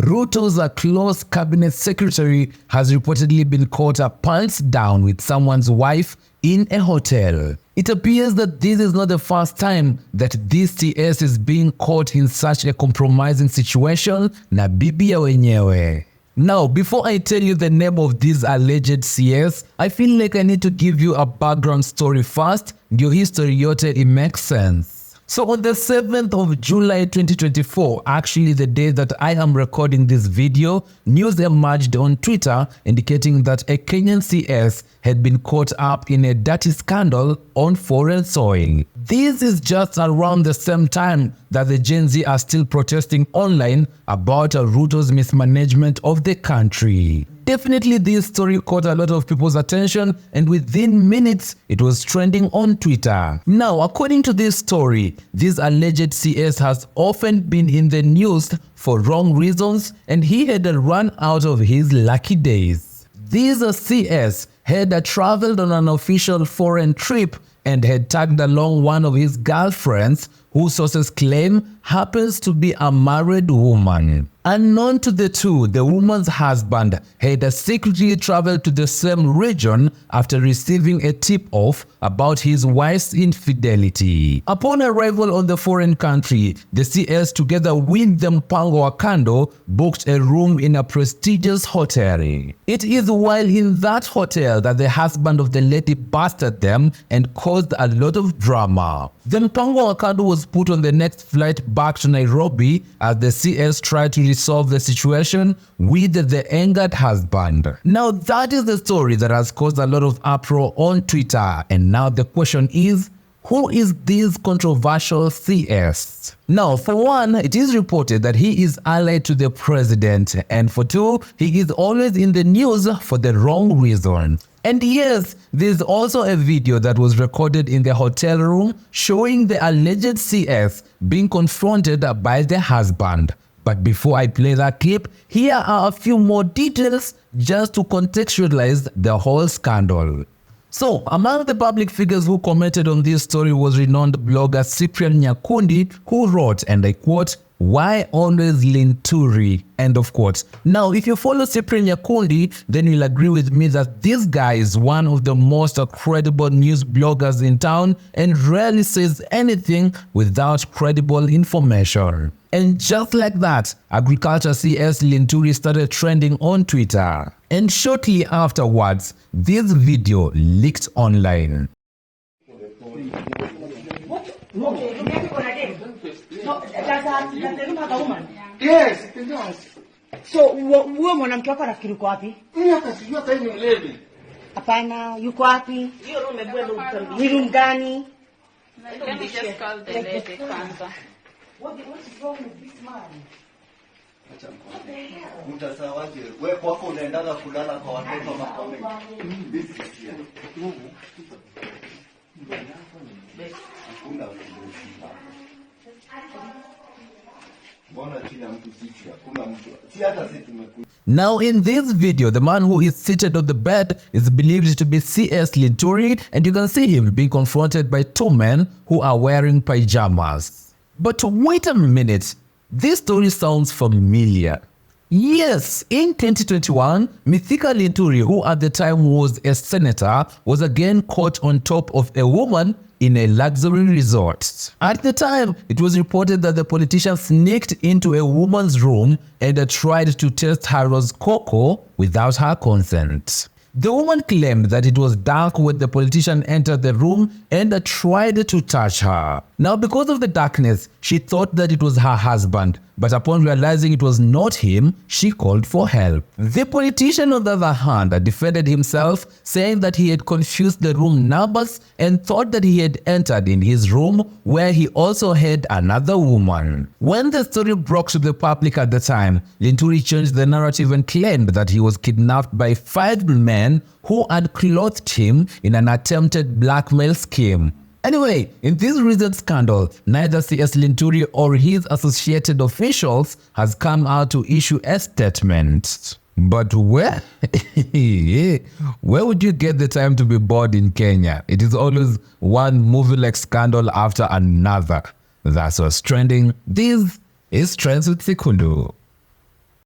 Ruto's close cabinet secretary has reportedly been caught pants down with someone's wife in a hotel. It appears that this is not the first time that this CS is being caught in such a compromising situation na bibi wenyewe. Now, before I tell you the name of this alleged CS, I feel like I need to give you a background story first. Your history yote, it makes sense. So on the 7th of July 2024, actually the day that I am recording this video, news emerged on Twitter indicating that a Kenyan CS had been caught up in a dirty scandal on foreign soil. This is just around the same time that the Gen Z are still protesting online about Ruto's mismanagement of the country. Definitely this story caught a lot of people's attention, and within minutes it was trending on Twitter. Now, according to this story, this alleged CS has often been in the news for wrong reasons, and he had run out of his lucky days. This CS had traveled on an official foreign trip and had tagged along one of his girlfriends, who sources claim happens to be a married woman. Unknown to the two, the woman's husband had secretly traveled to the same region after receiving a tip-off about his wife's infidelity. Upon arrival on the foreign country, the CS, together with the mpango wa kando, booked a room in a prestigious hotel. It is while in that hotel that the husband of the lady busted them and caused a lot of drama. The mpango wa kando was put on the next flight back to Nairobi as the CS tried to resolve the situation with the angered husband. Now that is the story that has caused a lot of uproar on Twitter, and now the question is, who is this controversial CS? Now, for one, it is reported that he is allied to the president, and for two, he is always in the news for the wrong reason. And yes, there's also a video that was recorded in the hotel room showing the alleged CS being confronted by the husband. But before I play that clip, here are a few more details just to contextualize the whole scandal. So, among the public figures who commented on this story was renowned blogger Cyprian Nyakundi, who wrote, and I quote, "Why always Linturi?" End of quote. Now, if you follow Cyprian Nyakundi, then you'll agree with me that this guy is one of the most credible news bloggers in town and rarely says anything without credible information. And just like that, agriculture CS Linturi started trending on Twitter. And shortly afterwards, this video leaked online. Yes, it does. So, huyo mwanamke wako anafikiri uko wapi? Mimi hata sijui hata yeye ni mlevi. Hapana, yuko wapi? Hiyo room ebwelo utambi. Ni room gani? Let me just call the lady kwanza. What is wrong with this man? Acha mko. Mtasawaje? Wewe kwako unaendaga kulala kwa watoto makome. This is here. Hakuna Now in this video, the man who is seated on the bed is believed to be CS Linturi, and you can see him being confronted by two men who are wearing pajamas. But wait a minute, this story sounds familiar. Yes, in 2021, Mithika Linturi, who at the time was a senator, was again caught on top of a woman in a luxury resort. At the time, it was reported that the politician sneaked into a woman's room and tried to test her rose cocoa without her consent. The woman claimed that it was dark when the politician entered the room and tried to touch her. Now, because of the darkness, she thought that it was her husband, but upon realizing it was not him, she called for help. The politician, on the other hand, defended himself, saying that he had confused the room numbers and thought that he had entered in his room where he also had another woman. When the story broke to the public at the time, Linturi changed the narrative and claimed that he was kidnapped by 5 men who had clothed him in an attempted blackmail scheme. Anyway, in this recent scandal, neither CS Linturi or his associated officials has come out to issue a statement. But where? Where would you get the time to be bored in Kenya? It is always one movie-like scandal after another. That's what's trending. This is Trends with SIKULU.